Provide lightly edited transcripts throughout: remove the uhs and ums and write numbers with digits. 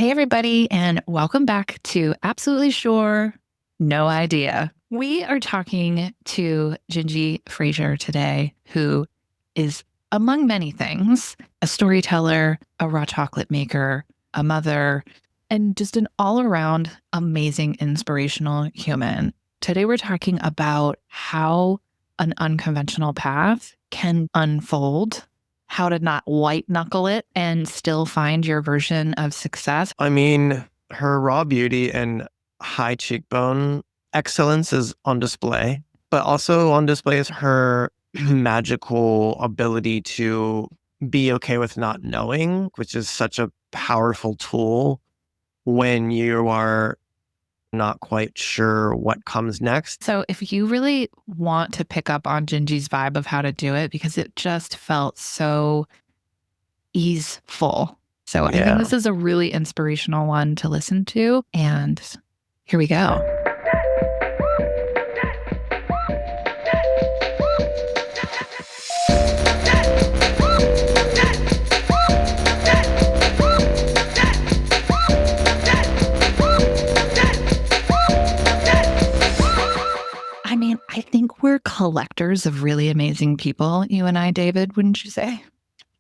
Hey, everybody, and welcome back to Absolutely Sure, No Idea. We are talking to Jinji Fraser today, who is, among many things, a storyteller, a raw chocolate maker, a mother, and just an all around amazing, inspirational human. Today, we're talking about how an unconventional path can unfold, how to not white knuckle it and still find your version of success. I mean, her raw beauty and high cheekbone excellence is on display, but also on display is her magical ability to be okay with not knowing, which is such a powerful tool when you are not quite sure what comes next. So, if you really want to pick up on Jinji's vibe of how to do it, because it just felt so easeful. So, I think Yeah. this is a really inspirational one to listen to. And here we go. I mean, I think we're collectors of really amazing people, you and I, David, wouldn't you say?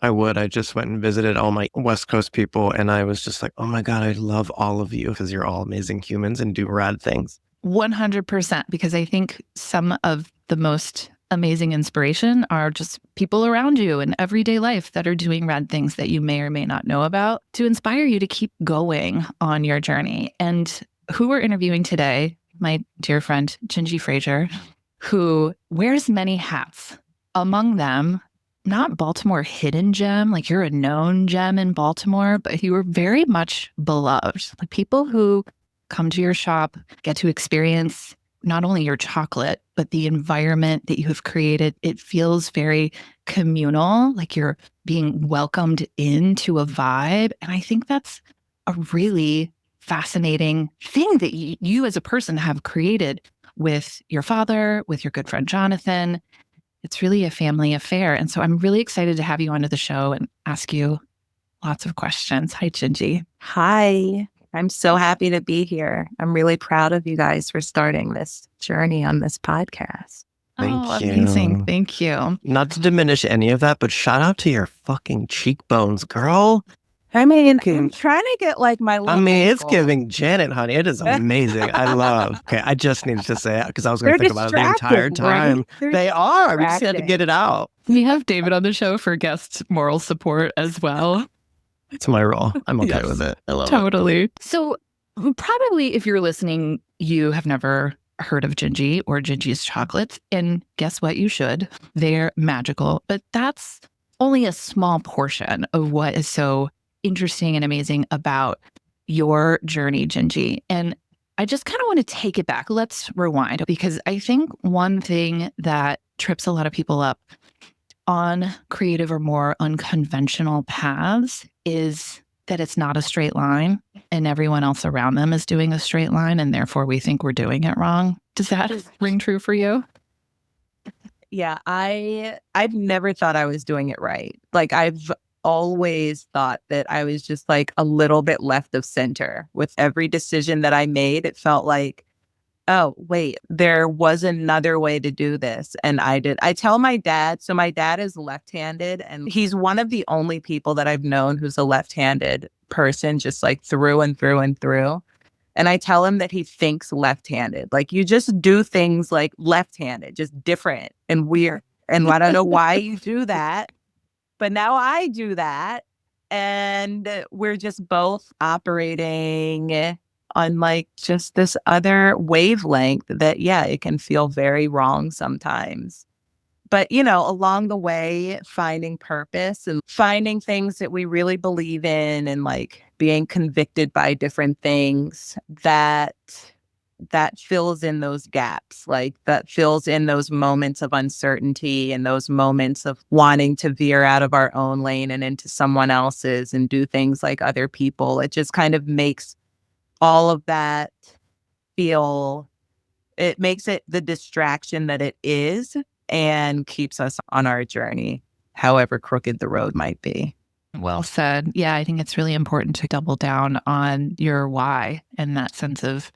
I would. I just went and visited all my West Coast people, and I was just like, oh my God, I love all of you because you're all amazing humans and do rad things. 100%, because I think some of the most amazing inspiration are just people around you in everyday life that are doing rad things that you may or may not know about to inspire you to keep going on your journey. And who we're interviewing today, my dear friend, Jinji Fraser, who wears many hats. Among them, not Baltimore hidden gem, like you're a known gem in Baltimore, but you were very much beloved. Like people who come to your shop get to experience not only your chocolate, but the environment that you have created. It feels very communal, like you're being welcomed into a vibe. And I think that's a really fascinating thing that you as a person have created with your father, with your good friend Jonathan. It's really a family affair. And so I'm really excited to have you onto the show and ask you lots of questions. Hi, Jinji. Hi, I'm so happy to be here. I'm really proud of you guys for starting this journey on this podcast. Thank you. Amazing. Thank you. Not to diminish any of that, but shout out to your fucking cheekbones, girl. I mean, I'm trying to get like my little It's ankle. giving Janet, honey. It is amazing. I love. Okay, I just needed to say it because I was going to They're think about it the entire distracting, right? time. They're They are. We just had to distracting. get it out. We have David on the show for guest moral support as well. It's my role. I'm okay Yes, with it. I love it. Totally. So probably if you're listening, you have never heard of Jinji or Jinji's chocolates. And guess what? You should. They're magical. But that's only a small portion of what is so interesting and amazing about your journey, Jinji. And I just kind of want to take it back. Let's rewind, because I think one thing that trips a lot of people up on creative or more unconventional paths is that it's not a straight line and everyone else around them is doing a straight line, and therefore we think we're doing it wrong. Does that ring true for you? Yeah, I've never thought I was doing it right. Like I've always thought that I was just like a little bit left of center with every decision that I made. It felt like, oh, wait, there was another way to do this. And I did. I tell my dad, so my dad is left-handed, and he's one of the only people that I've known who's a left-handed person, just like through and through and through. And I tell him that he thinks left-handed. Like you just do things like left-handed, just different and weird. And I don't know why you do that, but now I do that. And we're just both operating on like just this other wavelength that, yeah, it can feel very wrong sometimes. But, you know, along the way, finding purpose and finding things that we really believe in and like being convicted by different things that fills in those gaps, like that fills in those moments of uncertainty and those moments of wanting to veer out of our own lane and into someone else's and do things like other people. It just kind of makes all of that it makes it the distraction that it is and keeps us on our journey, however crooked the road might be. Well said. Yeah, I think it's really important to double down on your why and that sense of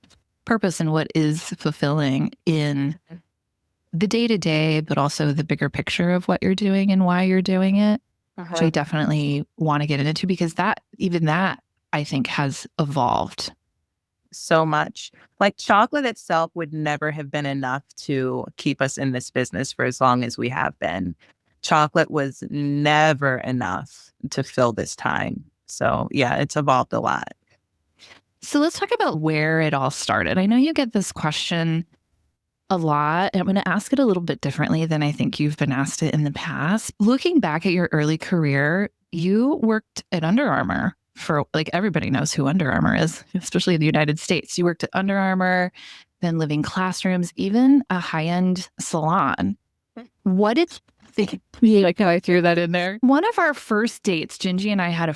purpose and what is fulfilling in the day to day, but also the bigger picture of what you're doing and why you're doing it, which I definitely want to get into because even that, I think has evolved. So much. Like chocolate itself would never have been enough to keep us in this business for as long as we have been. Chocolate was never enough to fill this time. So yeah, it's evolved a lot. So let's talk about where it all started. I know you get this question a lot, and I'm going to ask it a little bit differently than I think you've been asked it in the past. Looking back at your early career, you worked at Under Armour for like everybody knows who Under Armour is, especially in the United States. You worked at Under Armour, then living classrooms, even a high-end salon. What did you like how I threw that in there? One of our first dates, Jinji and I had a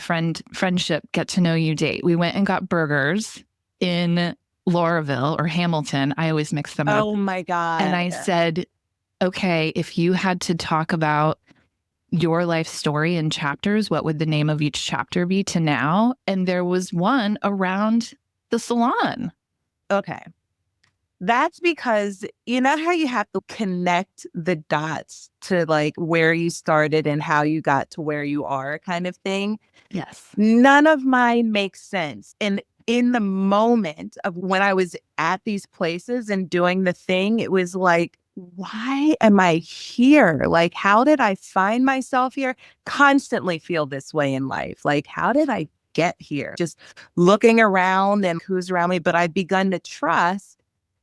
friendship get to know you date. We went and got burgers in Lauraville or Hamilton. I always mix them up. Oh my God. And I said, okay, if you had to talk about your life story in chapters, what would the name of each chapter be to now? And there was one around the salon. Okay. That's because you know how you have to connect the dots to like where you started and how you got to where you are kind of thing. Yes. None of mine makes sense. And in the moment of when I was at these places and doing the thing, it was like, why am I here? Like, how did I find myself here? Constantly feel this way in life. Like, how did I get here? Just looking around and who's around me. But I've begun to trust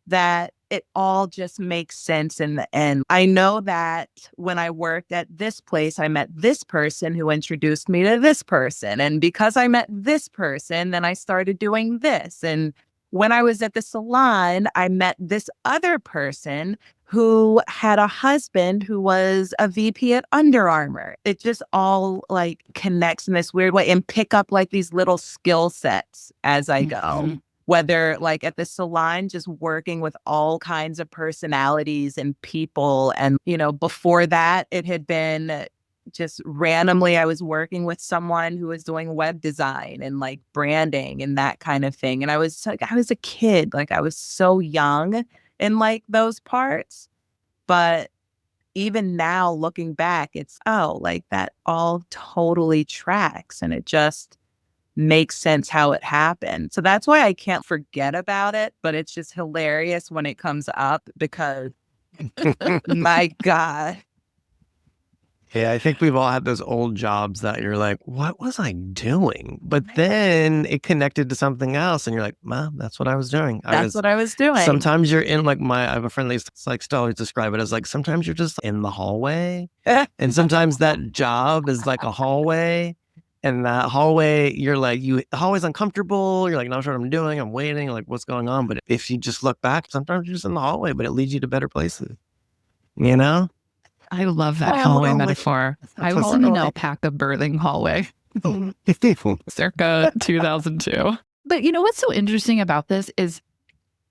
that it all just makes sense in the end. I know that when I worked at this place, I met this person who introduced me to this person. And because I met this person, then I started doing this. And when I was at the salon, I met this other person who had a husband who was a VP at Under Armour. It just all like connects in this weird way and pick up like these little skill sets as I go. Mm-hmm. Whether like at the salon, just working with all kinds of personalities and people. And, you know, before that, it had been just randomly, I was working with someone who was doing web design and like branding and that kind of thing. And I was a kid, like I was so young in like those parts. But even now looking back, it's, oh, like that all totally tracks. And it just makes sense how it happened. So that's why I can't forget about it, but it's just hilarious when it comes up because my God. Yeah, I think we've all had those old jobs that you're like, what was I doing? But then it connected to something else and you're like, well, that's what I was doing. That's what I was doing. Sometimes you're in like I have a friend that used to like still always describe it as like, sometimes you're just in the hallway and sometimes that job is like a hallway. And that hallway, the hallway's uncomfortable. You're like, not sure what I'm doing. I'm waiting. Like, what's going on? But if you just look back, sometimes you're just in the hallway, but it leads you to better places. You know? I love that hallway metaphor. I was in an alpaca birthing hallway circa 2002. But you know what's so interesting about this is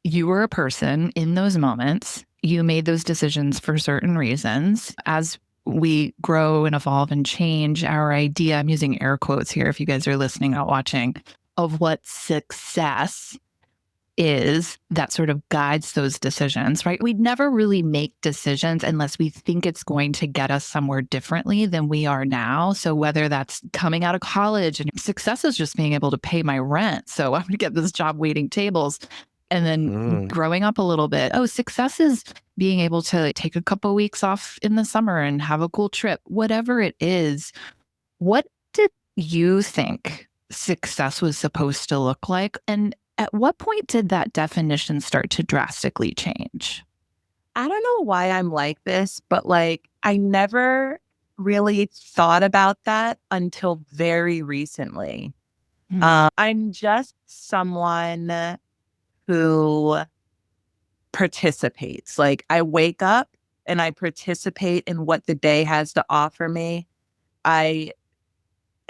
you were a person in those moments. You made those decisions for certain reasons. As we grow and evolve and change, our idea, I'm using air quotes here if you guys are listening, not watching, of what success is that sort of guides those decisions, right? We'd never really make decisions unless we think it's going to get us somewhere differently than we are now. So whether that's coming out of college and success is just being able to pay my rent. So I'm going to get this job waiting tables. And then growing up a little bit, success is being able to take a couple weeks off in the summer and have a cool trip, whatever it is. What did you think success was supposed to look like? And at what point did that definition start to drastically change? I don't know why I'm like this, but like I never really thought about that until very recently. I'm just someone who participates. Like I wake up and I participate in what the day has to offer me. I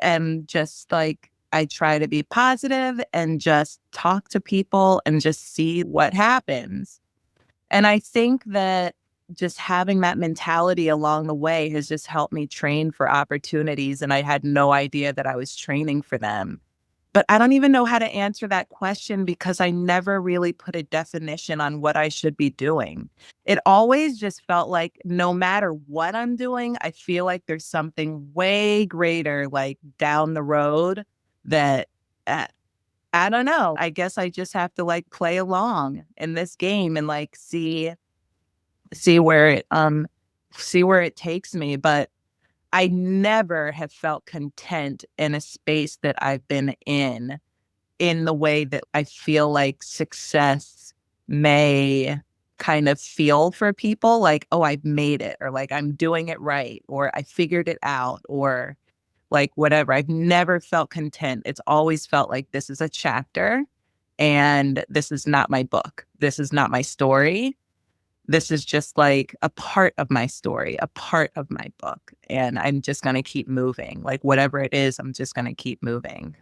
am just like, I try to be positive and just talk to people and just see what happens. And I think that just having that mentality along the way has just helped me train for opportunities. And I had no idea that I was training for them. But I don't even know how to answer that question because I never really put a definition on what I should be doing. It always just felt like no matter what I'm doing, I feel like there's something way greater, like down the road that uh, I don't know. I guess I just have to like play along in this game and like see where it takes me. But I never have felt content in a space that I've been in the way that I feel like success may kind of feel for people, like, oh, I've made it, or like I'm doing it right, or I figured it out, or like whatever. I've never felt content. It's always felt like this is a chapter and this is not my book. This is not my story. This is just like a part of my story, a part of my book. And I'm just going to keep moving. Like whatever it is, I'm just going to keep moving.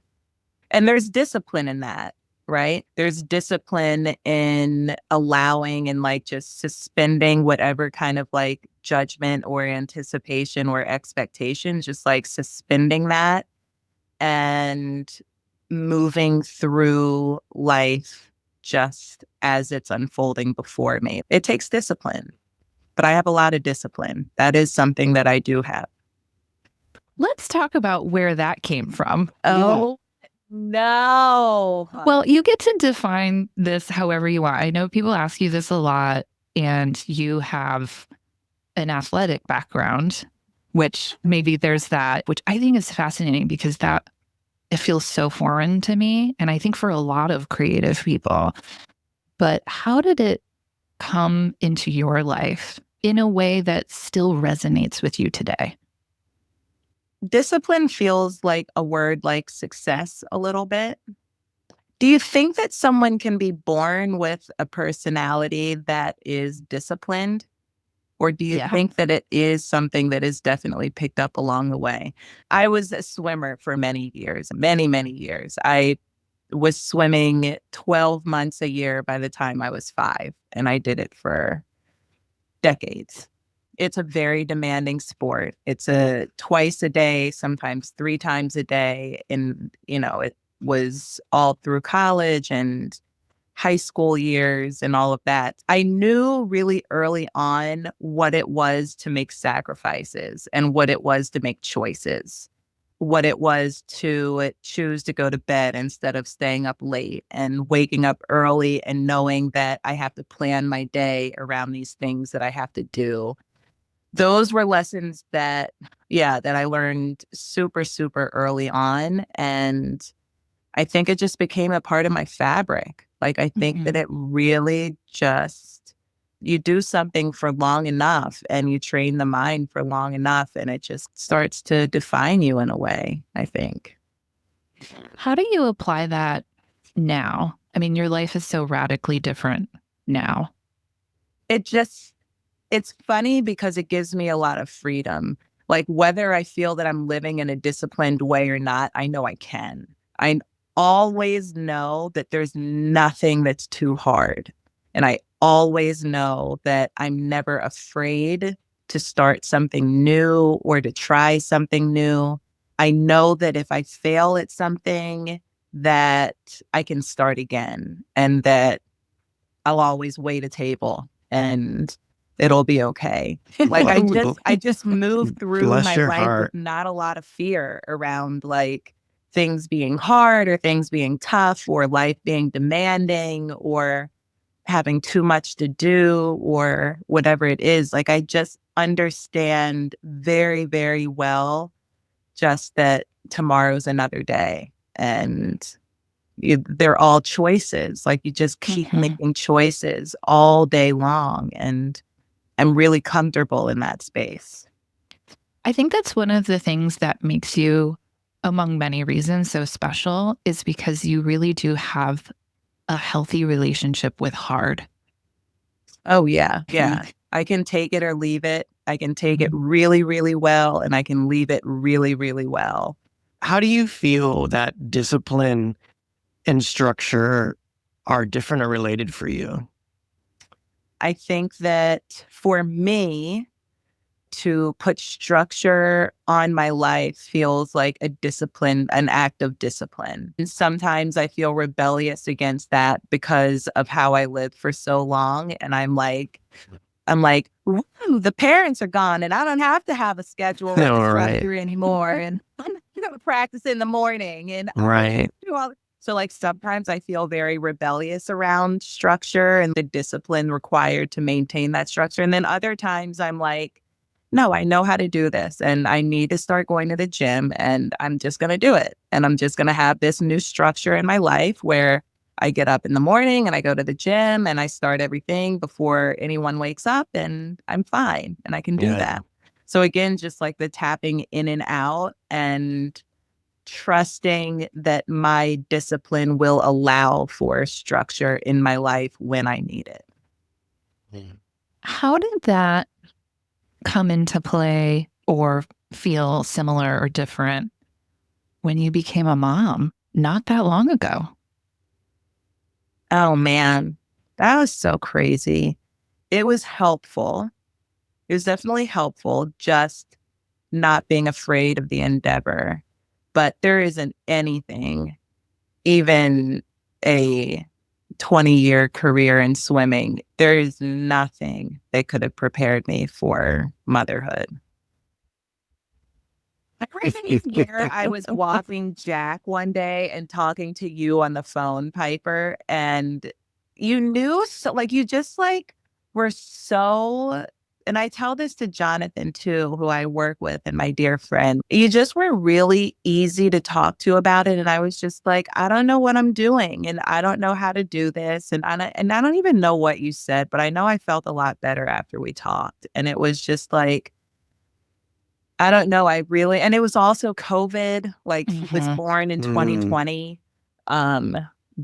And there's discipline in that, right? There's discipline in allowing and like just suspending whatever kind of like judgment or anticipation or expectation, just like suspending that and moving through life just as it's unfolding before me. It takes discipline, but I have a lot of discipline. That is something that I do have. Let's talk about where that came from. Oh, no. Well, you get to define this however you want. I know people ask you this a lot, and you have an athletic background, which maybe there's that, which I think is fascinating because that it feels so foreign to me. And I think for a lot of creative people. But how did it come into your life in a way that still resonates with you today? Discipline feels like a word like success a little bit. Do you think that someone can be born with a personality that is disciplined? Or do you Yeah. think that it is something that is definitely picked up along the way? I was a swimmer for many years, many, many years. I was swimming 12 months a year by the time I was 5, and I did it for decades. It's a very demanding sport. It's a twice a day, sometimes 3 times a day. And, it was all through college and high school years and all of that. I knew really early on what it was to make sacrifices and what it was to make choices, what it was to choose to go to bed instead of staying up late and waking up early and knowing that I have to plan my day around these things that I have to do. Those were lessons that I learned super, super early on. And I think it just became a part of my fabric. Like, I think that it really just, you do something for long enough and you train the mind for long enough and it just starts to define you in a way, I think. How do you apply that now? I mean, your life is so radically different now. It's funny because it gives me a lot of freedom. Like, whether I feel that I'm living in a disciplined way or not, I know I can. I always know that there's nothing that's too hard. And I always know that I'm never afraid to start something new or to try something new. I know that if I fail at something, that I can start again and that I'll always wait a table and it'll be okay. Like, I just move through Bless my your life with heart. not a lot of fear around like things being hard or things being tough or life being demanding or having too much to do or whatever it is. Like, I just understand very, very well just that tomorrow's another day and they're all choices. Like, you just keep making choices all day long. And I'm really comfortable in that space. I think that's one of the things that makes you, among many reasons, so special is because you really do have a healthy relationship with hard. Oh, yeah. Yeah. I can take it or leave it. I can take it really, really well, and I can leave it really, really well. How do you feel that discipline and structure are different or related for you? I think that for me, to put structure on my life feels like an act of discipline. And sometimes I feel rebellious against that because of how I lived for so long. And I'm like, "Woo, the parents are gone and I don't have to have a schedule with a All right. structure anymore. And I'm going to practice in the morning and I don't Right. do all." So like sometimes I feel very rebellious around structure and the discipline required to maintain that structure. And then other times I'm like, no, I know how to do this and I need to start going to the gym and I'm just going to do it. And I'm just going to have this new structure in my life where I get up in the morning and I go to the gym and I start everything before anyone wakes up and I'm fine and I can do Yeah. that. So again, just like the tapping in and out and trusting that my discipline will allow for structure in my life when I need it. How did that come into play or feel similar or different when you became a mom not that long ago? Oh man, that was so crazy. It was helpful. It was definitely helpful just not being afraid of the endeavor. But there isn't anything, even a 20-year career in swimming, there is nothing that could have prepared me for motherhood. Every year I was walking Jack one day and talking to you on the phone, Piper, and you knew so like you just like were so and I tell this to Jonathan too, who I work with and my dear friend. You just were really easy to talk to about it. And I was just like, I don't know what I'm doing and I don't know how to do this. And I don't even know what you said, but I know I felt a lot better after we talked. And it was just like I don't know. And it was also COVID. Like he was Mhm. born in Mm. 2020, um,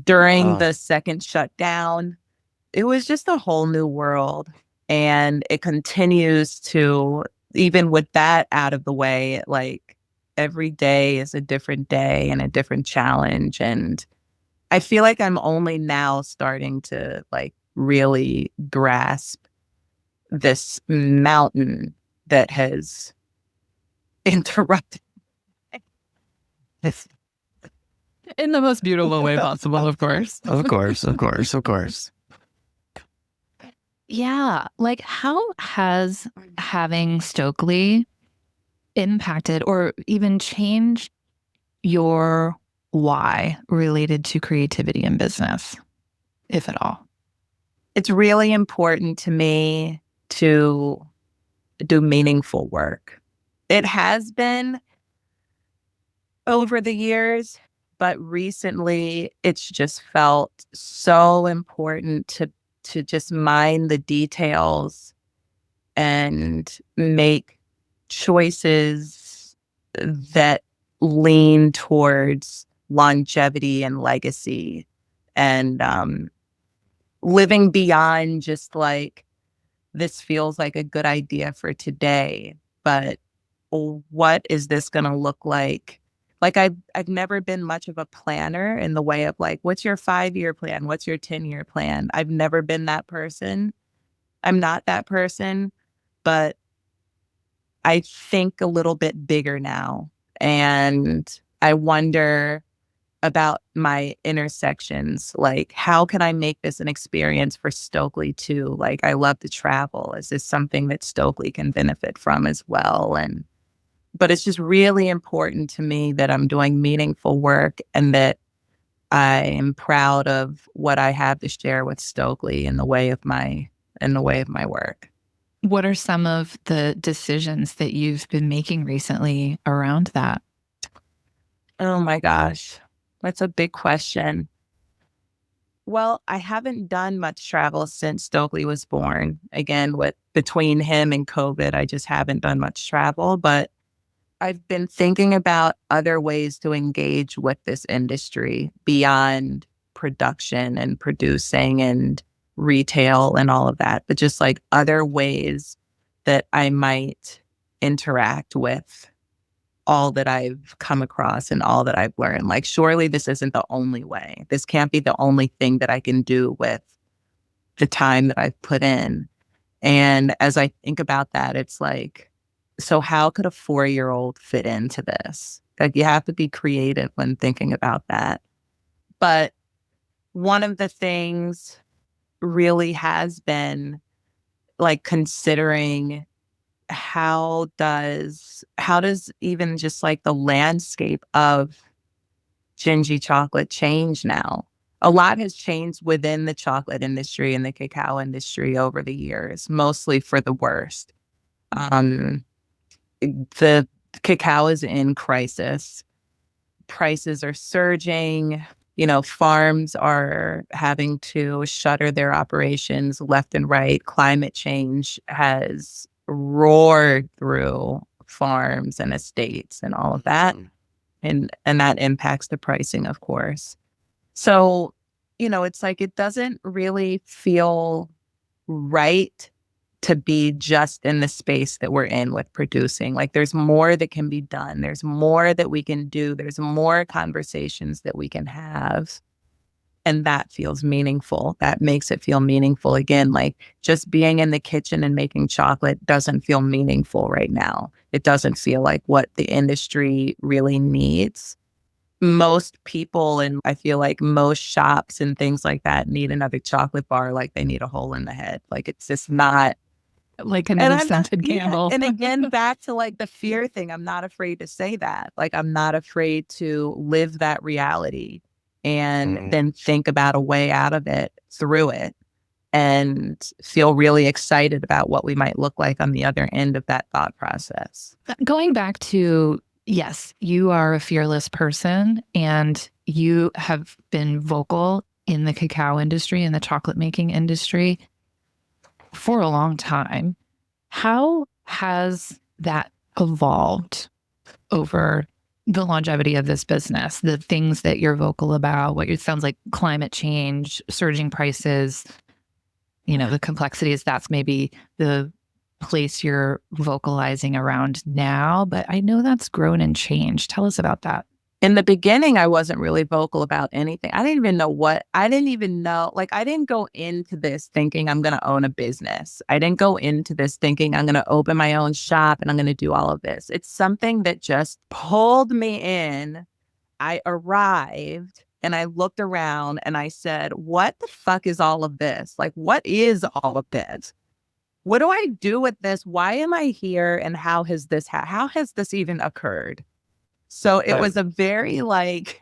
during Oh, the second shutdown. It was just a whole new world. And it continues to, even with that out of the way, like every day is a different day and a different challenge. And I feel like I'm only now starting to like really grasp this mountain that has interrupted. In the most beautiful way possible, of course. of course, of course, of course. Yeah. Like, how has having Stokely impacted or even changed your why related to creativity and business, if at all? It's really important to me to do meaningful work. It has been over the years, but recently it's just felt so important to just mind the details and make choices that lean towards longevity and legacy and living beyond just like this feels like a good idea for today, but what is this going to look like? Like I've never been much of a planner in the way of like, what's your 5-year plan? What's your 10-year plan? I've never been that person. I'm not that person, but I think a little bit bigger now. And I wonder about my intersections. Like, how can I make this an experience for Stokely too? Like, I love to travel. Is this something that Stokely can benefit from as well? But it's just really important to me that I'm doing meaningful work and that I am proud of what I have to share with Stokely in the way of my work. What are some of the decisions that you've been making recently around that? Oh my gosh, that's a big question. Well, I haven't done much travel since Stokely was born. Again, with between him and COVID, I just haven't done much travel, but I've been thinking about other ways to engage with this industry beyond production and producing and retail and all of that, but just like other ways that I might interact with all that I've come across and all that I've learned. Like, surely this isn't the only way. This can't be the only thing that I can do with the time that I've put in. And as I think about that, it's like, so how could a 4-year-old fit into this? Like, you have to be creative when thinking about that. But one of the things really has been like considering how does even just like the landscape of Jinji chocolate change now? A lot has changed within the chocolate industry and the cacao industry over the years, mostly for the worst. Um, the cacao is in crisis. Prices are surging. Farms are having to shutter their operations left and right. Climate change has roared through farms and estates and all of that. And that impacts the pricing, of course. So, it's like it doesn't really feel right to be just in the space that we're in with producing. Like, there's more that can be done. There's more that we can do. There's more conversations that we can have. And that feels meaningful. That makes it feel meaningful. Again, like just being in the kitchen and making chocolate doesn't feel meaningful right now. It doesn't feel like what the industry really needs. Most people, and I feel like most shops and things like that, need another chocolate bar like they need a hole in the head. Like, it's just not. Like another scented Yeah. candle. And again, back to like the fear thing, I'm not afraid to say that. Like, I'm not afraid to live that reality and then think about a way out of it through it and feel really excited about what we might look like on the other end of that thought process. Going back to, yes, you are a fearless person and you have been vocal in the cacao industry and the chocolate making industry for a long time. How has that evolved over the longevity of this business? The things that you're vocal about, what it sounds like climate change, surging prices, the complexities, that's maybe the place you're vocalizing around now. But I know that's grown and changed. Tell us about that. In the beginning, I wasn't really vocal about anything. I didn't even know, like, I didn't go into this thinking I'm going to own a business. I didn't go into this thinking I'm going to open my own shop and I'm going to do all of this. It's something that just pulled me in. I arrived and I looked around and I said, what the fuck is all of this? Like, what is all of this? What do I do with this? Why am I here? And how has this even occurred? So it was a very like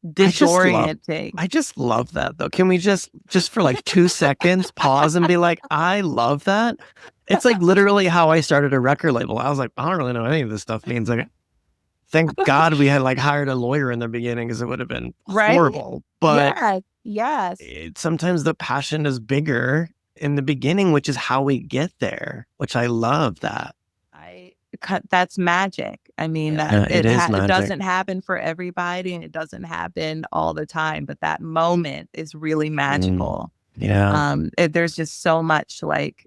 disorienting. I just love that though. Can we just for like 2 seconds pause and be like, I love that. It's like literally how I started a record label. I was like, I don't really know any of this stuff means. Like, thank God we had like hired a lawyer in the beginning because it would have been horrible. But yes. Sometimes the passion is bigger in the beginning, which is how we get there, which I love that. That's magic. I mean, it is magic. It doesn't happen for everybody and it doesn't happen all the time, but that moment is really magical. There's just so much like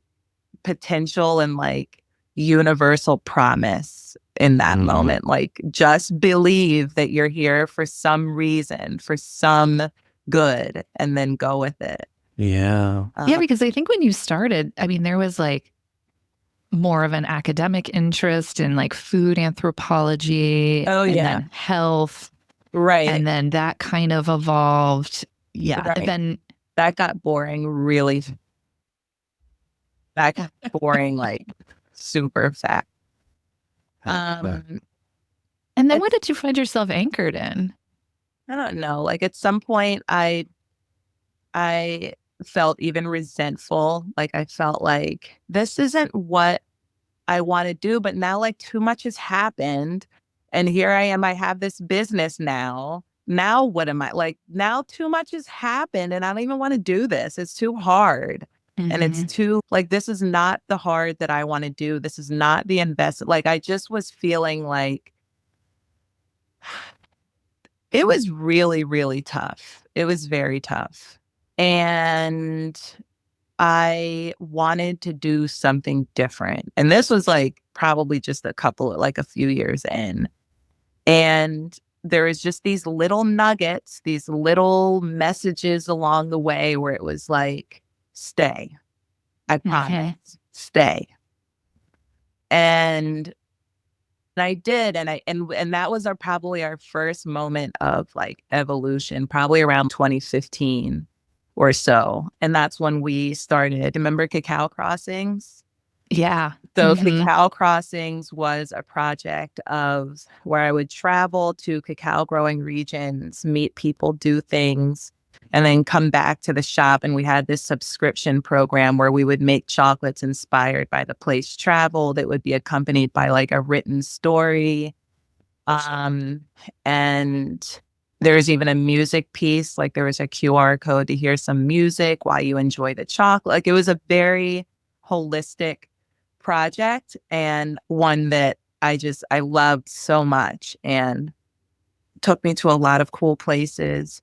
potential and like universal promise in that moment. Like, just believe that you're here for some reason, for some good, and then go with it. Yeah, because I think when you started, I mean, there was like more of an academic interest in like food anthropology and then health. Right. And then that kind of evolved. Yeah. Right. Then that got boring like super fast. And then what did you find yourself anchored in? I don't know. Like, at some point I felt even resentful. Like, I felt like this isn't what I want to do, but now like too much has happened and here I am. I have this business now. Now what am I like? Now too much has happened and I don't even want to do this. It's too hard. And it's too like, this is not the hard that I want to do. This is not the investment. Like, I just was feeling like it was really, really tough. It was very tough. And I wanted to do something different. And this was like probably just a few years in. And there was just these little nuggets, these little messages along the way where it was like, stay. I Mhm. promise, stay. And I did, and that was probably our first moment of like evolution, probably around 2015 or so. And that's when we started. Remember Cacao Crossings? Yeah. So Mhm. Cacao Crossings was a project of where I would travel to cacao growing regions, meet people, do things, and then come back to the shop. And we had this subscription program where we would make chocolates inspired by the place traveled. It would be accompanied by like a written story. Um, and there's even a music piece, like there was a QR code to hear some music while you enjoy the chocolate. Like it was a very holistic project and one that I loved so much and took me to a lot of cool places.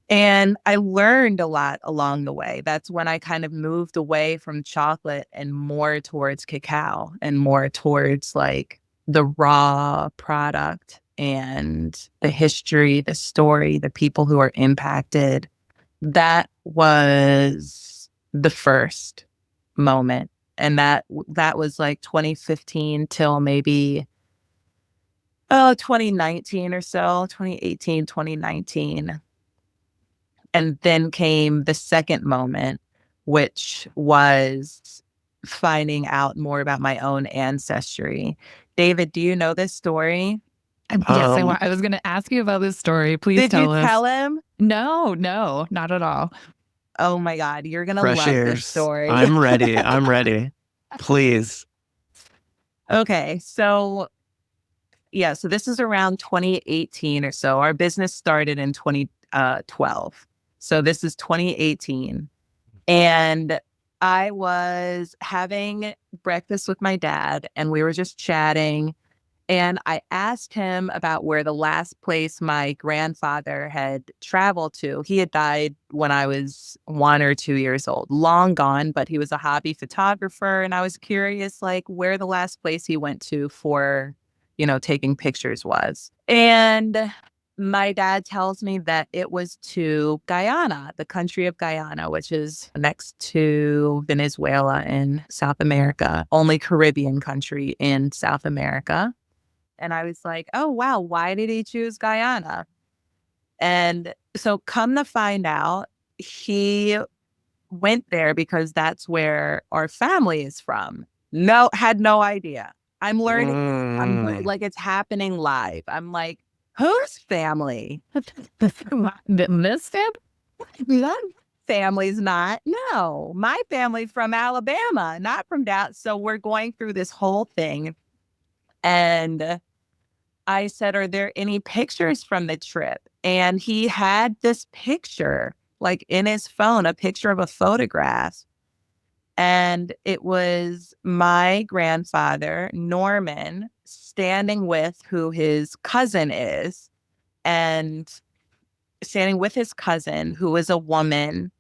And I learned a lot along the way. That's when I kind of moved away from chocolate and more towards cacao and more towards like the raw product and the history, the story, the people who are impacted. That was the first moment. And that was like 2015 till maybe 2019 or so, 2018, 2019. And then came the second moment, which was finding out more about my own ancestry. David, do you know this story? Yes, Um, I was going to ask you about this story. Please Did you tell us. tell him? No, no, not at all. Oh my God, you're going to fresh love this ears. story. I'm ready. I'm ready. Please. Okay, so yeah, so this is around 2018 or so. Our business started in 2012. So this is 2018. And I was having breakfast with my dad, and we were just chatting. And I asked him about where the last place my grandfather had traveled to. He had died when I was 1 or 2 years old, long gone, but he was a hobby photographer. And I was curious, like, where the last place he went to for, taking pictures was. And my dad tells me that it was to Guyana, the country of Guyana, which is next to Venezuela in South America, only Caribbean country in South America. And I was like, oh, wow, why did he choose Guyana? And so come to find out, he went there because that's where our family is from. No, had no idea. I'm learning. Mm. Like it's happening live. I'm like, whose family? This step? That family's not. No, my family from Alabama, not from Dallas. So we're going through this whole thing. And I said, are there any pictures from the trip? And he had this picture, like in his phone, a picture of a photograph. And it was my grandfather, Norman, standing with who his cousin is, and standing with his cousin, who was a woman.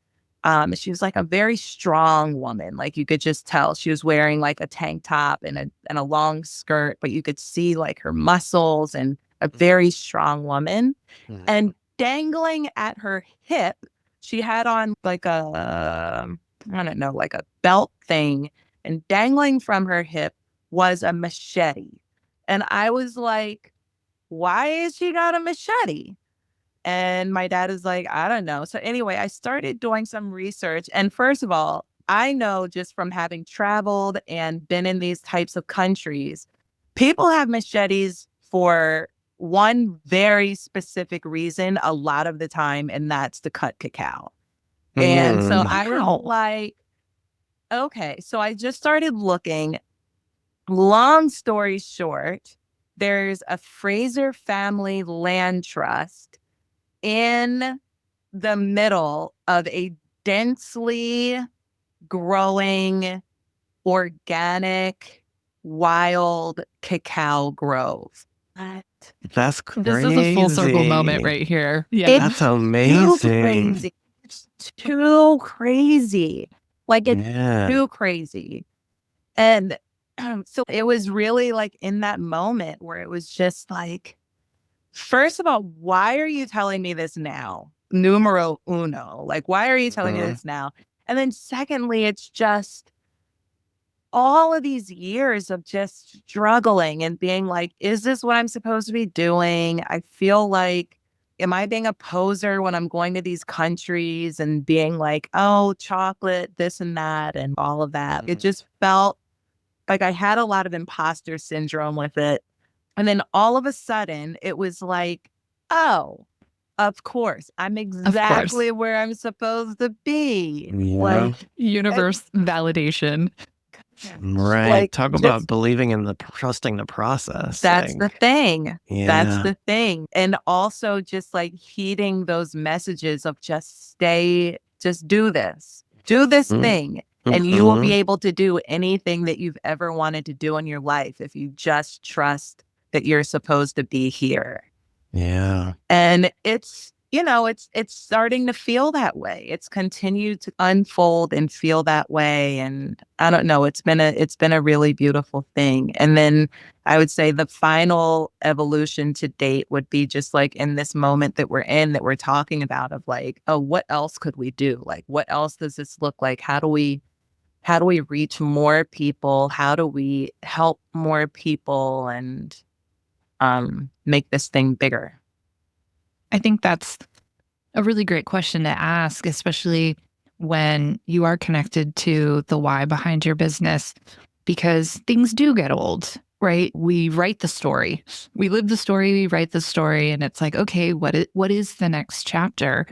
She was like a very strong woman. Like you could just tell she was wearing like a tank top and a long skirt, but you could see like her muscles and a very strong woman. Mhm. And dangling at her hip, she had on like I don't know, like a belt thing. And dangling from her hip was a machete. And I was like, why has she got a machete? And my dad is like, I don't know. So anyway, I started doing some research. And first of all, I know just from having traveled and been in these types of countries, people have machetes for one very specific reason a lot of the time, and that's to cut cacao. And so I was Wow. like, okay. So I just started looking. Long story short, there's a Fraser family land trust in the middle of a densely growing, organic, wild cacao grove. What? That's This is a full circle moment crazy. right here. Yeah. It's That's too amazing. crazy. It's too crazy. Like it's Yeah. too crazy. And so it was really like in that moment where it was just like, first of all, why are you telling me this now? Numero uno. Like, why are you telling me Mhm. this now? And then secondly, it's just all of these years of just struggling and being like, is this what I'm supposed to be doing? I feel like, am I being a poser when I'm going to these countries and being like, oh, chocolate, this and that, and all of that? It just felt like I had a lot of imposter syndrome with it. And then all of a sudden, it was like, oh, of course, I'm Of course. exactly where I'm supposed to be. Yeah. Like, Universe validation. Right. like Talk about just believing in the trusting the process. that's the Like, thing. That's yeah. the thing. And also just like heeding those messages of just stay, just do this thing, and you will Mm-hmm. be able to do anything that you've ever wanted to do in your life if you just trust that you're supposed to be here. Yeah. And it's starting to feel that way. It's continued to unfold and feel that way. And I don't know, it's been a really beautiful thing. And then I would say the final evolution to date would be just like in this moment that we're in, that we're talking about, of like, oh, what else could we do? Like, what else does this look like? How do we reach more people? How do we help more people and make this thing bigger? I think that's a really great question to ask, especially when you are connected to the why behind your business, because things do get old, right? We write the story, we live the story, we write the story, and it's like, okay, what is the next chapter,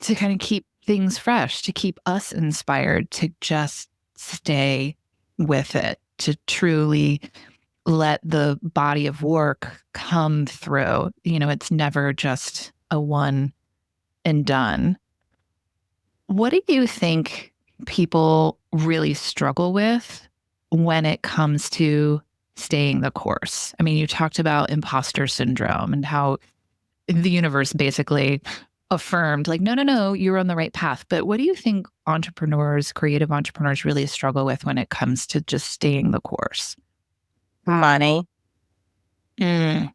to kind of keep things fresh, to keep us inspired, to just stay with it, to truly let the body of work come through. It's never just a one and done. What do you think people really struggle with when it comes to staying the course? I mean, you talked about imposter syndrome and how the universe basically affirmed, like, no, no, no, you're on the right path. But what do you think entrepreneurs, creative entrepreneurs, really struggle with when it comes to just staying the course? Money. Mm,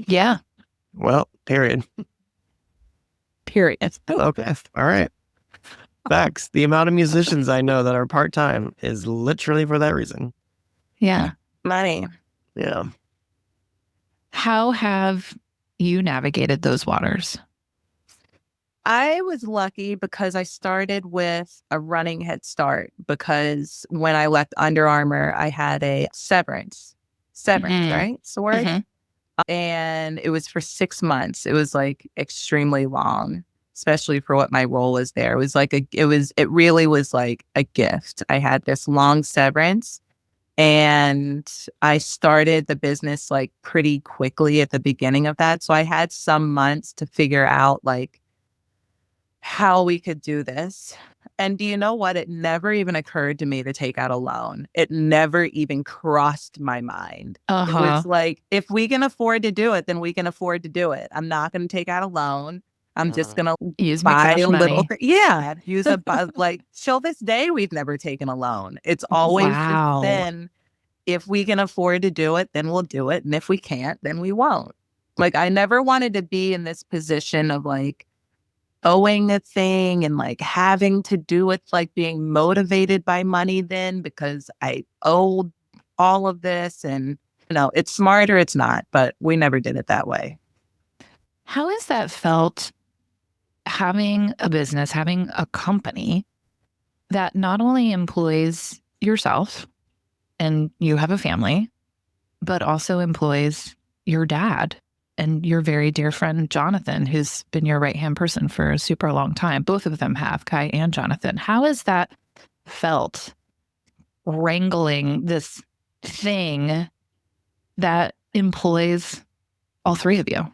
yeah. Well, period. Period. Okay. All right. Facts. The amount of musicians I know that are part time is literally for that reason. Yeah. Money. Yeah. How have you navigated those waters? I was lucky because I started with a running head start, because when I left Under Armour, I had a severance. Severance, Mhm. right? It's the word. Mhm. And it was for 6 months. It was like extremely long, especially for what my role was there. It was like it really was like a gift. I had this long severance, and I started the business like pretty quickly at the beginning of that. So I had some months to figure out like how we could do this. And do you know what? It never even occurred to me to take out a loan. It never even crossed my mind. It Uh-huh. was like, if we can afford to do it, then we can afford to do it. I'm not going to take out a loan. I'm just going to Use my buy cash a little, money. yeah, use like, till this day, we've never taken a loan. It's always just Wow. been, if we can afford to do it, then we'll do it. And if we can't, then we won't. Like, I never wanted to be in this position of like, owing a thing and like having to do with like being motivated by money then, because I owed all of this. And it's smarter, it's not, but we never did it that way. How has that felt, having a business, having a company that not only employs yourself and you have a family, but also employs your dad and your very dear friend, Jonathan, who's been your right hand person for a super long time? Both of them have, Kai and Jonathan. How has that felt, wrangling this thing that employs all three of you?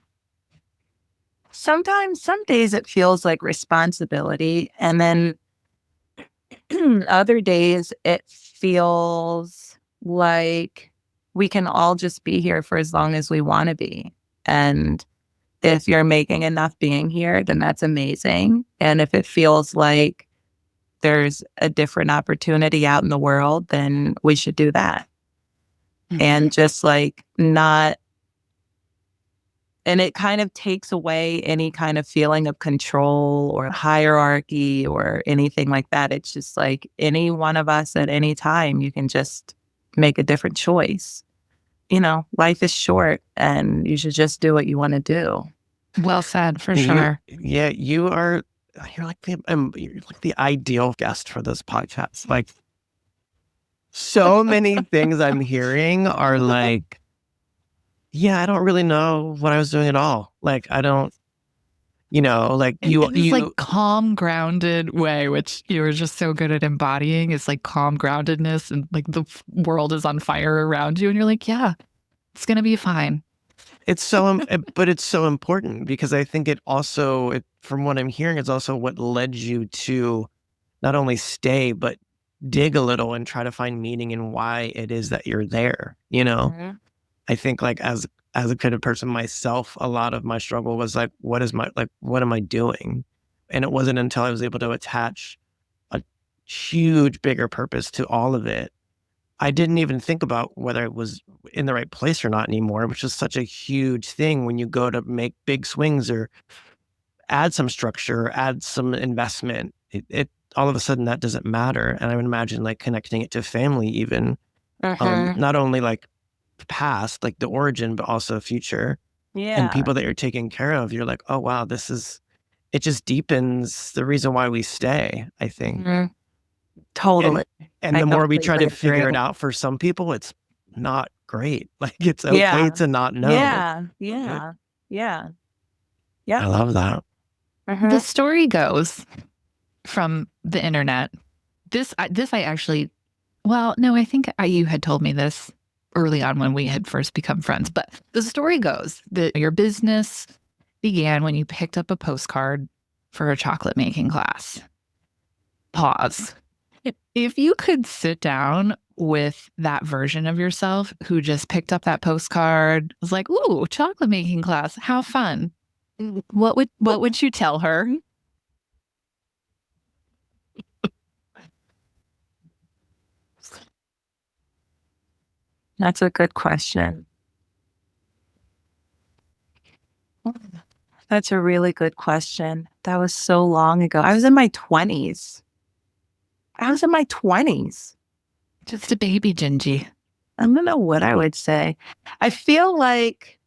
Sometimes, some days it feels like responsibility. And then other days it feels like we can all just be here for as long as we want to be. And if you're making enough being here, then that's amazing. And if it feels like there's a different opportunity out in the world, then we should do that. Mhm. And just like not And it kind of takes away any kind of feeling of control or hierarchy or anything like that. It's just like any one of us at any time, you can just make a different choice. Life is short and you should just do what you want to do. Well said, for sure. Yeah, you're like the ideal guest for this podcast. Like, so many things I'm hearing are like, yeah, I don't really know what I was doing at all. Like, I don't, like In this like calm, grounded way, which you were just so good at embodying, is like calm groundedness, and like the world is on fire around you, and you're like, yeah, it's gonna be fine. It's so, but it's so important because I think from what I'm hearing, it's also what led you to not only stay, but dig a little and try to find meaning in why it is that you're there. Mm-hmm. I think like as a creative person myself, a lot of my struggle was like, what am I doing? And it wasn't until I was able to attach a huge, bigger purpose to all of it. I didn't even think about whether it was in the right place or not anymore, which is such a huge thing when you go to make big swings or add some structure, add some investment. It all of a sudden that doesn't matter. And I would imagine like connecting it to family even, not only like past, like the origin, but also future. Yeah. And people that you're taking care of, you're like, oh wow, it just deepens the reason why we stay, I think. Mm-hmm. Totally. And the more we try to figure it out, for some people, it's not great. Like, it's okay to not know. Yeah. I love that. The story goes from the internet. This I actually, well, no, I think you had told me this early on when we had first become friends. But the story goes that your business began when you picked up a postcard for a chocolate making class. Pause. If you could sit down with that version of yourself who just picked up that postcard, was like, ooh, chocolate making class, how fun. What would you tell her? That's a good question. That's a really good question. That was so long ago. I was in my 20s. Just a baby, Jinji. I don't know what I would say. I feel like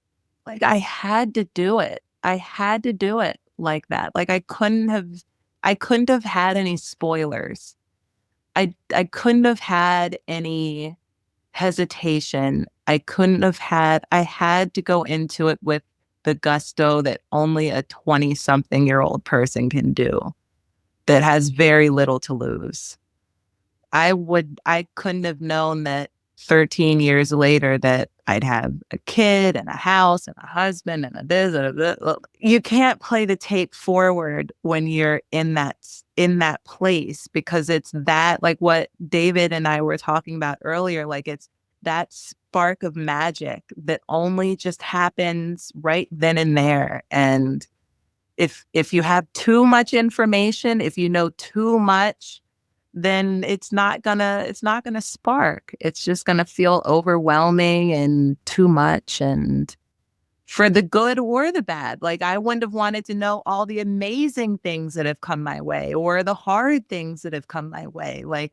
I had to do it. I had to do it like that. Like I couldn't have had any spoilers. I couldn't have had any hesitation. I had to go into it with the gusto that only a 20-something-year-old person can do that has very little to lose. I couldn't have known that 13 years later that I'd have a kid and a house and a husband and a this and a that. You can't play the tape forward when you're in that place, because it's that, like what David and I were talking about earlier, like it's that spark of magic that only just happens right then and there. And if you have too much information, if you know too much, then it's not gonna spark. It's just gonna feel overwhelming and too much, and for the good or the bad. Like I wouldn't have wanted to know all the amazing things that have come my way or the hard things that have come my way. Like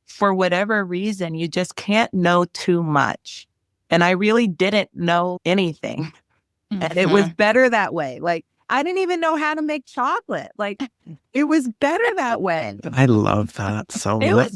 for whatever reason, you just can't know too much. And I really didn't know anything. And it was better that way. Like I didn't even know how to make chocolate. Like it was better that way. I love that so much.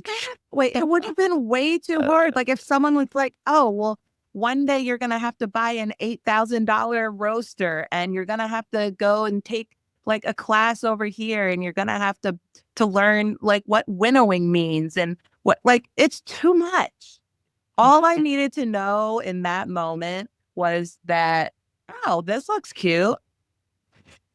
It would have been way too hard. Like if someone was like, oh, well, one day you're going to have to buy an $8,000 roaster and you're going to have to go and take like a class over here and you're going to have to learn like what winnowing means and what, like, it's too much. All I needed to know in that moment was that, oh, this looks cute.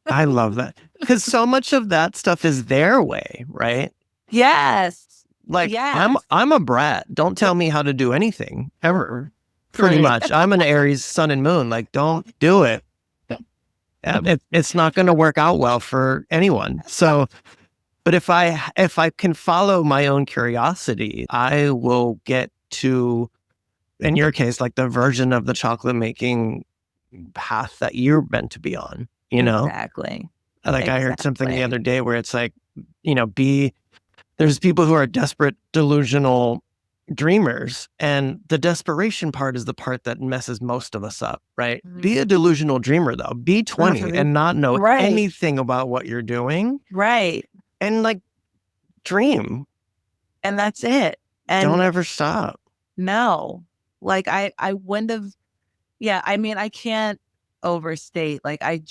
I love that. Because so much of that stuff is their way, right? Yes. Like I'm a brat. Don't tell me how to do anything ever. Pretty much. I'm an Aries sun and moon. Like, don't do it. It's not going to work out well for anyone. So, but if I can follow my own curiosity, I will get to, in your case, like the version of the chocolate making path that you're meant to be on, you know? Exactly. Like I heard something the Exactly. other day where it's like, there's people who are desperate, delusional dreamers, and the desperation part is the part that messes most of us up, right? Be a delusional dreamer though. Be 20 and not know Right. anything about what you're doing, Right. and like dream. And that's it. Don't And ever stop. no, like I wouldn't have, yeah, I mean, I can't overstate. Like I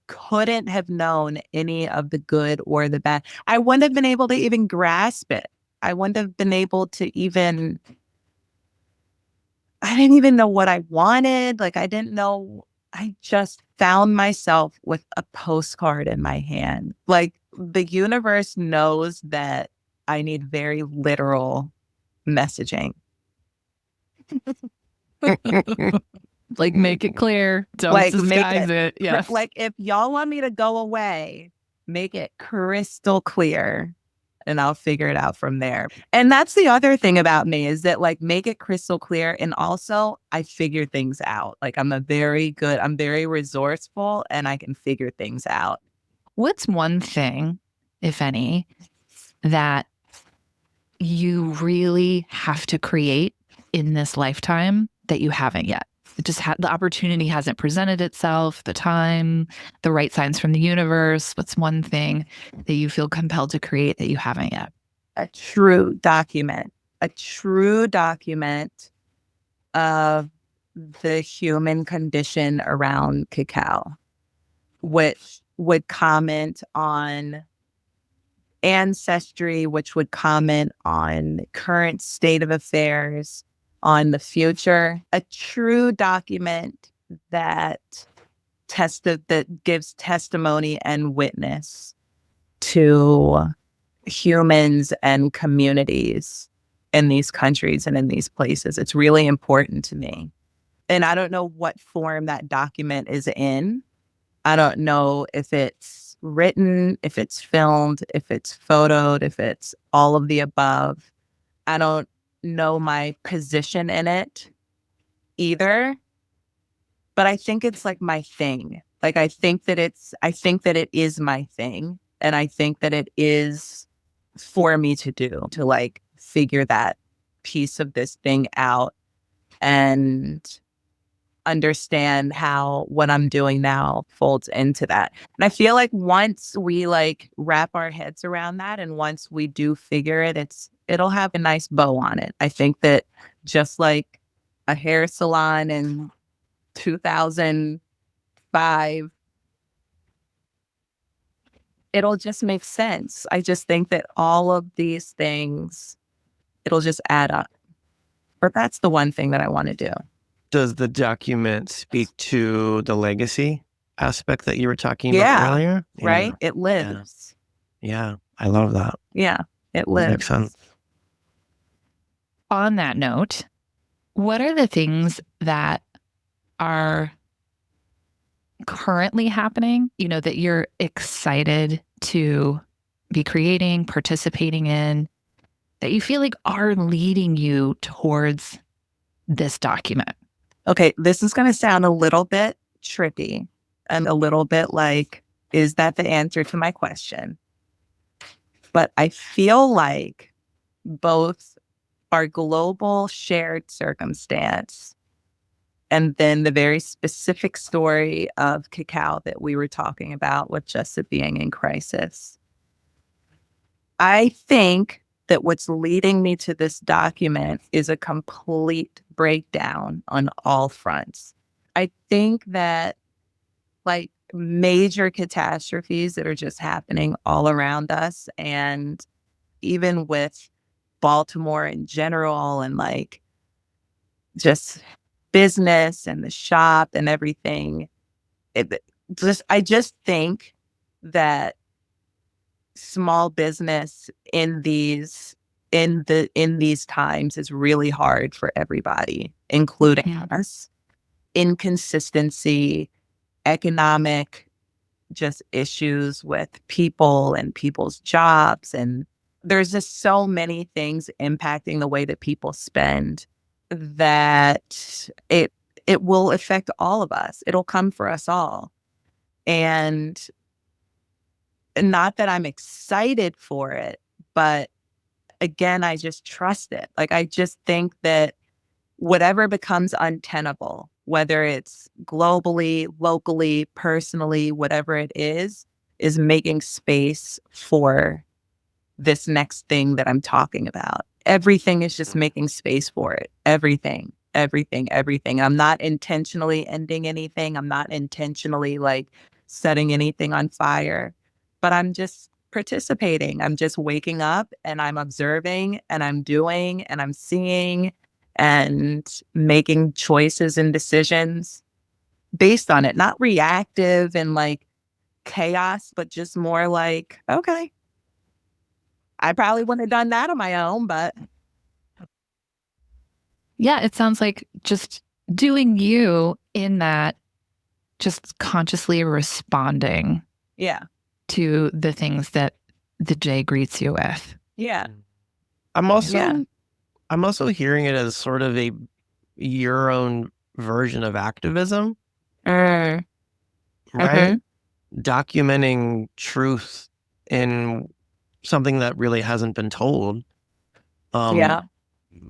couldn't have known any of the good or the bad. I wouldn't have been able to even grasp it. I wouldn't have been able to even, I didn't even know what I wanted. Like I didn't know. I just found myself with a postcard in my hand. Like the universe knows that I need very literal messaging. Like, make it clear. Don't Like, disguise it. Yeah. Like if y'all want me to go away, make it crystal clear and I'll figure it out from there. And that's the other thing about me is that like make it crystal clear. And also I figure things out. Like I'm very resourceful and I can figure things out. What's one thing, if any, that you really have to create in this lifetime that you haven't yet? It just the opportunity hasn't presented itself, the time, the right signs from the universe. What's one thing that you feel compelled to create that you haven't yet? A true document of the human condition around cacao, which would comment on ancestry, which would comment on current state of affairs, on the future. A true document that that gives testimony and witness to humans and communities in these countries and in these places. It's really important to me. And I don't know what form that document is in. I don't know if it's written, if it's filmed, if it's photoed, if it's all of the above. I don't know my position in it either, but I think it's like my thing. Like I think that it is my thing. And I think that it is for me to do, to like figure that piece of this thing out and understand how what I'm doing now folds into that. And I feel like once we like wrap our heads around that and once we do figure it, it'll have a nice bow on it. I think that just like a hair salon in 2005, it'll just make sense. I just think that all of these things, it'll just add up. But that's the one thing that I want to do. Does the document speak to the legacy aspect that you were talking about earlier? Right? It lives. Yeah, I love that. Yeah, it That lives. makes sense. On that note, what are the things that are currently happening, that you're excited to be creating, participating in, that you feel like are leading you towards this document? Okay, this is going to sound a little bit trippy and a little bit like, is that the answer to my question? But I feel like both our global shared circumstance and then the very specific story of cacao that we were talking about with just it being in crisis. I think that what's leading me to this document is a complete breakdown on all fronts. I think that like major catastrophes that are just happening all around us, and even with Baltimore in general and like just business and the shop and everything, I just think that small business in these times is really hard for everybody, including us. Inconsistency, economic just issues with people and people's jobs, and there's just so many things impacting the way that people spend that it will affect all of us. It'll come for us all. And not that I'm excited for it, but again, I just trust it. Like, I just think that whatever becomes untenable, whether it's globally, locally, personally, whatever it is making space for this next thing that I'm talking about. Everything is just making space for it. Everything, everything, everything. I'm not intentionally ending anything. I'm not intentionally like setting anything on fire, but I'm just participating. I'm just waking up and I'm observing and I'm doing and I'm seeing and making choices and decisions based on it, not reactive and like chaos, but just more like, okay, I probably wouldn't have done that on my own, but Yeah, it sounds like just doing you in that, just consciously responding yeah, to the things that the day greets you with. yeah, I'm also yeah. I'm also hearing it as sort of your own version of activism, Uh, right? Documenting truth in something that really hasn't been told. yeah,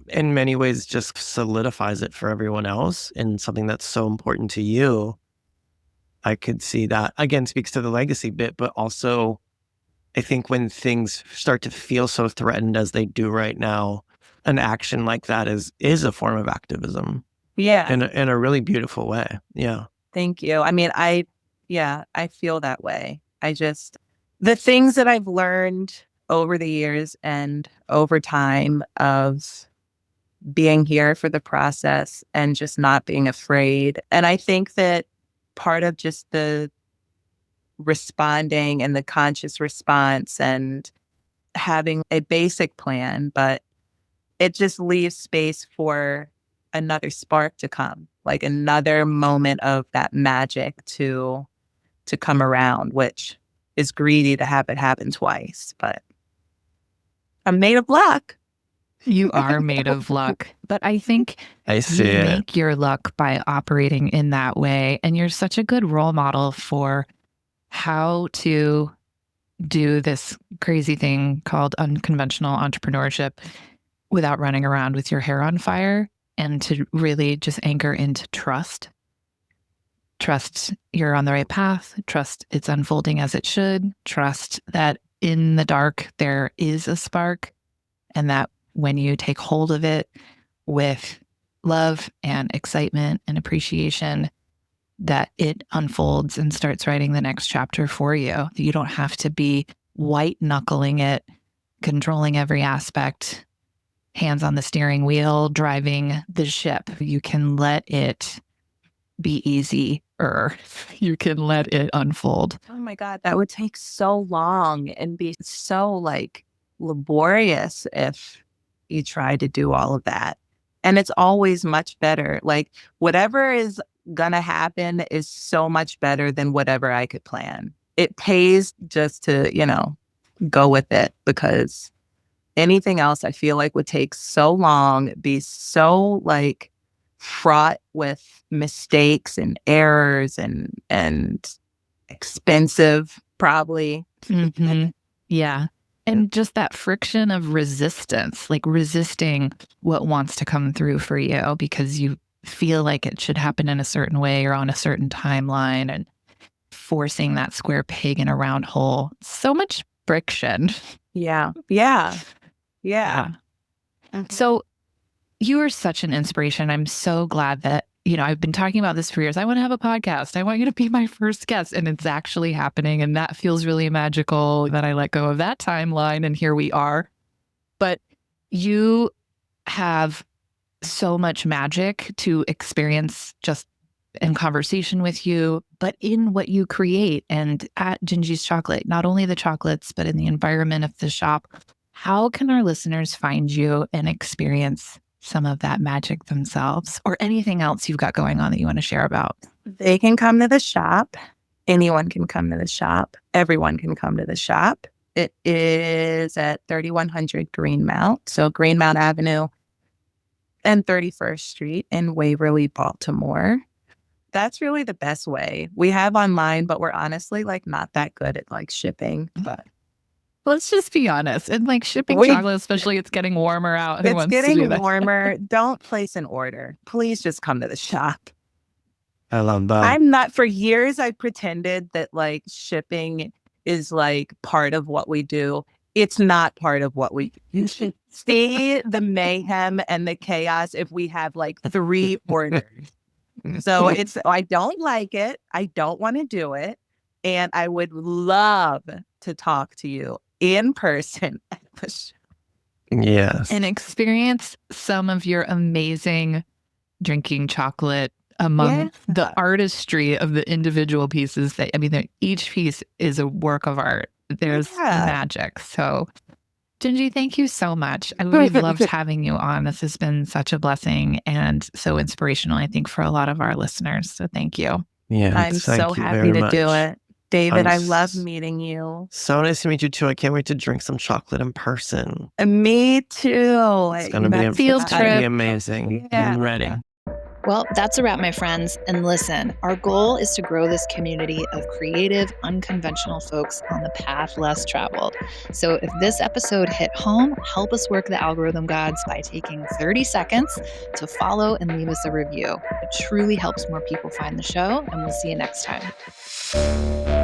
In many ways just solidifies it for everyone else and something that's so important to you. I could see that again speaks to the legacy bit, but also I think when things start to feel so threatened as they do right now, an action like that is a form of activism yeah. in a really beautiful way. Yeah. Thank you. I mean, yeah, I feel that way. The things that I've learned over the years and over time of being here for the process and just not being afraid. And I think that part of just the responding and the conscious response and having a basic plan, but it just leaves space for another spark to come, like another moment of that magic to come around, which is greedy to have it happen twice, but I'm made of luck. You are made of luck. But I think I see you it. make your luck by operating in that way. And you're such a good role model for how to do this crazy thing called unconventional entrepreneurship without running around with your hair on fire, and to really just anchor into trust. Trust you're on the right path. Trust it's unfolding as it should. Trust that in the dark there is a spark, and that when you take hold of it with love and excitement and appreciation, that it unfolds and starts writing the next chapter for you. You don't have to be white knuckling it, controlling every aspect, hands on the steering wheel, driving the ship. You can let it be easy, or you can let it unfold. Oh my God, that would take so long and be so like laborious if you tried to do all of that. And it's always much better. Like whatever is gonna happen is so much better than whatever I could plan. It pays just to, go with it, because anything else I feel like would take so long, be so like fraught with mistakes and errors and expensive probably. Mhm. Yeah. And just that friction of resistance, like resisting what wants to come through for you because you feel like it should happen in a certain way or on a certain timeline, and forcing that square peg in a round hole. So much friction. Yeah. Yeah. Yeah. So you are such an inspiration. I'm so glad that, I've been talking about this for years. I want to have a podcast. I want you to be my first guest. And it's actually happening. And that feels really magical that I let go of that timeline. And here we are. But you have so much magic to experience just in conversation with you, but in what you create and at Jinji's Chocolate, not only the chocolates, but in the environment of the shop. How can our listeners find you and experience some of that magic themselves, or anything else you've got going on that you want to share about? They can come to the shop. Anyone can come to the shop. Everyone can come to the shop. It is at 3100 Greenmount. So Greenmount Avenue and 31st Street in Waverly, Baltimore. That's really the best way. We have online, but we're honestly like not that good at like shipping. But Let's just be honest. And like shipping we chocolate, especially it's getting warmer out. Who it's wants to do getting that? warmer. Don't place an order. Please just come to the shop. I love that. I'm not, for years I pretended that like shipping is like part of what we do. It's not part of what we do. You should see the mayhem and the chaos if we have like 3 orders. So I don't like it. I don't want to do it. And I would love to talk to you in person at the show. Yes. And experience some of your amazing drinking chocolate among the artistry of the individual pieces that, I mean, each piece is a work of art. There's magic. So Jinji, thank you so much. We've loved having you on. This has been such a blessing and so inspirational, I think, for a lot of our listeners. So thank you. Yeah, I'm so happy to do it. David, I love meeting you. So nice to meet you too. I can't wait to drink some chocolate in person. Me too. It's going to be amazing. Yeah. I'm ready. Well, that's a wrap, my friends. And listen, our goal is to grow this community of creative, unconventional folks on the path less traveled. So if this episode hit home, help us work the algorithm gods by taking 30 seconds to follow and leave us a review. It truly helps more people find the show, and we'll see you next time.